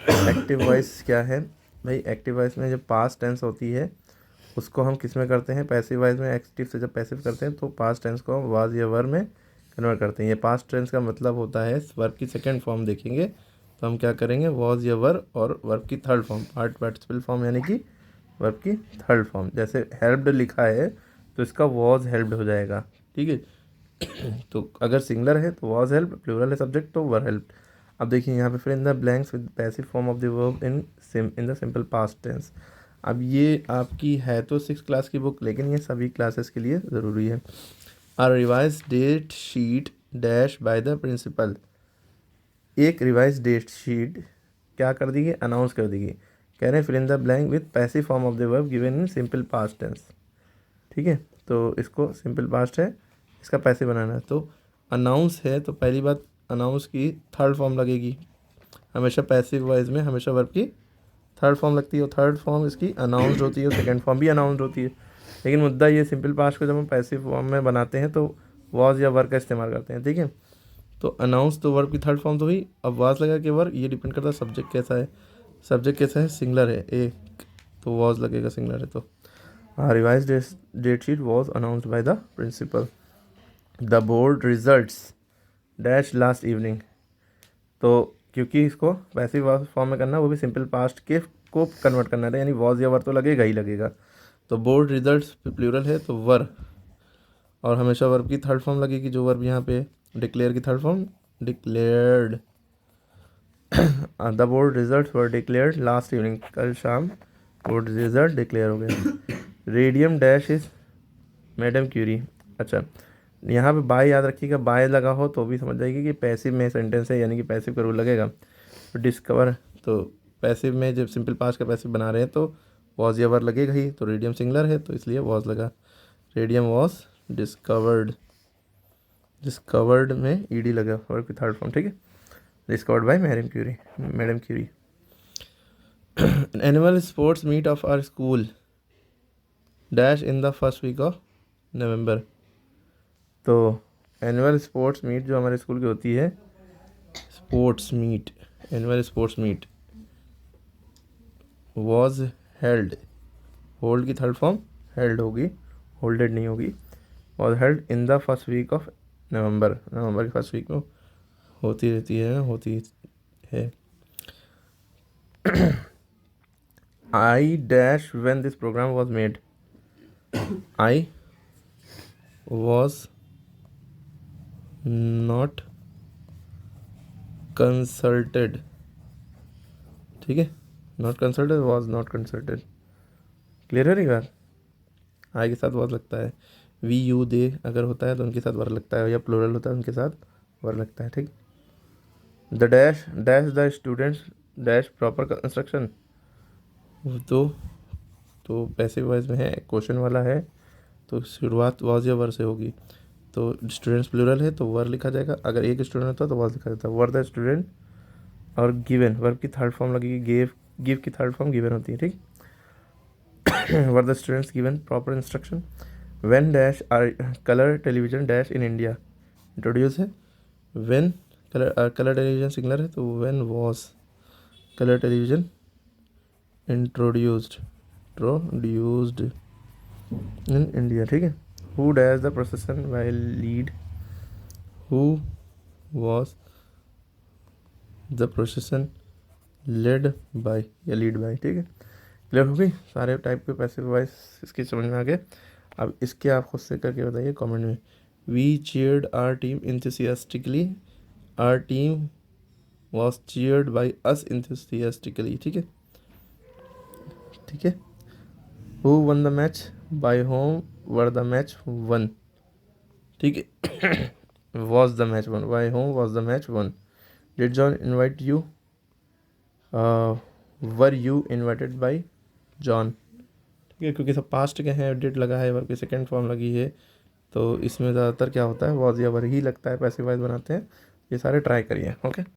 Active voice क्या है भाई? एक्टिव वॉइस में जब पास्ट टेंस होती है उसको हम किस में करते हैं? पैसिव वॉइस में। एक्टिव से जब पैसिव करते हैं तो पास्ट टेंस को वाज या वर में कन्वर्ट करते हैं। ये पास्ट टेंस का मतलब होता है वर्ब की सेकंड फॉर्म देखेंगे तो हम क्या करेंगे? वाज या वर और वर्ब की third form, part participle form यानी कि वर्ब की थर्ड फॉर्म। जैसे हेल्प्ड लिखा है तो इसका वाज हेल्प्ड हो जाएगा, ठीक है। तो अगर सिंगलर है तो वाज हेल्प्ड, प्लूरल है सब्जेक्ट तो वर हेल्प्ड। अब देखिए यहाँ पे fill in the blanks with passive form of the verb in the simple past tense. अब ये आपकी है तो 6 क्लास की बुक, लेकिन ये सभी क्लासेस के लिए ज़रूरी है। A revised date sheet dash by the principal. एक रिवाइज डेट शीट क्या कर दी गई? अनाउंस कर दी गई। कह रहे हैं fill in the blank with passive form of the verb given in simple past tense, ठीक है। तो इसको सिंपल पास्ट है, इसका पैसिव बनाना है। तो अनाउंस है तो पहली बात अनाउंस की थर्ड फॉर्म लगेगी। हमेशा पैसिव वॉइस में हमेशा वर्ब की थर्ड फॉर्म लगती है और थर्ड फॉर्म इसकी अनाउंस्ड होती है और सेकंड फॉर्म भी अनाउंस्ड होती है। लेकिन मुद्दा ये सिंपल पास्ट को जब हम पैसिव फॉर्म में बनाते हैं तो वॉज या वर्ब का इस्तेमाल करते हैं, ठीक है। तो अनाउंस तो वर्ब की थर्ड फॉर्म तो हुई। अब वाज लगा कि वर्ब, ये डिपेंड करता है सब्जेक्ट कैसा है। सब्जेक्ट कैसा है? सिंगलर है एक, तो वॉज लगेगा सिंगलर है। तो revise date sheet was announced by the principal. The board results dash last evening. तो क्योंकि इसको पैसिव फॉर्म में करना, वो भी सिंपल पास्ट के को कन्वर्ट करना था, यानी वॉज या वर तो लगेगा ही लगेगा। तो बोर्ड रिजल्ट्स प्लूरल है तो वर, और हमेशा वर्ब की थर्ड फॉर्म लगेगी जो वर्ब यहाँ पे डिक्लेयर की third form declared. The board result were declared last evening. कल शाम बोर्ड रिजल्ट डिक्लेयर हो गया। Radium dash is madam Curie. अच्छा, यहाँ पे बाय याद रखिएगा, बाय लगा हो तो भी समझ जाएगी कि पैसिव में सेंटेंस है, यानी कि पैसिव का रूल लगेगा। तो डिस्कवर, तो पैसिव में जब सिंपल पास्ट का पैसिव बना रहे हैं तो वॉज या वर लगेगा ही। तो रेडियम सिंगलर है तो इसलिए वॉज लगा। रेडियम वॉज डिस्कवर्ड, डिस्कवर्ड में ईडी लगा वर्ब की थर्ड फॉर्म, ठीक है। Discovered by madam Curie, madam Curie. Annual sports meet of our school dash in the first week of November. तो एनुअल स्पोर्ट्स मीट जो हमारे school की होती है, sports meet, annual sports meet was held, hold की third form held होगी, holded नहीं होगी। Was held in the first week of November, November की फर्स्ट वीक में होती रहती है, होती है। I dash when this programme was made. I was not consulted, ठीक है। Not consulted, was not consulted, clear है बात? आई के साथ वॉज लगता है। वी यू दे अगर होता है तो उनके साथ वर लगता है, या प्लूरल होता है उनके साथ वर लगता है, ठीक। The dash dash the students dash proper construction. तो पैसिव वॉइस में है, क्वेश्चन वाला है तो शुरुआत वॉज या वर से होगी। तो स्टूडेंट्स प्लूरल है तो वर लिखा जाएगा। अगर एक स्टूडेंट होता तो वॉज लिखा जाता है। वर द स्टूडेंट, और गिवन वर्ब की थर्ड फॉर्म लगेगी, गिव की थर्ड फॉर्म गिवन होती है, ठीक। Were the students given proper instruction. When dash are colour television dash in India introduce है। व्हेन कलर टेलीविजन सिंगलर है तो when was colour television introduced in India, ठीक है। Who dash the procession by lead, who was the procession led by या lead by, ठीक है। Clear हो गई? सारे टाइप के पैसिव वॉइस इसकी समझ में आ गए। अब इसके आप खुद से करके बताइए कमेंट में। We cheered our team enthusiastically, our team was cheered by us enthusiastically, ठीक है, ठीक है। Who won the match, by whom were the match won, ठीक है। Was the match won, by whom was the match won. Did John invite you, were you invited by John, ठीक है। क्योंकि सब पास्ट के हैं, डिड लगा है, वर्ब की सेकेंड फॉर्म लगी है, तो इसमें ज़्यादातर क्या होता है वॉज या वर ही लगता है, पैसिव वॉइस बनाते हैं। ये सारे ट्राई करिए, ओके।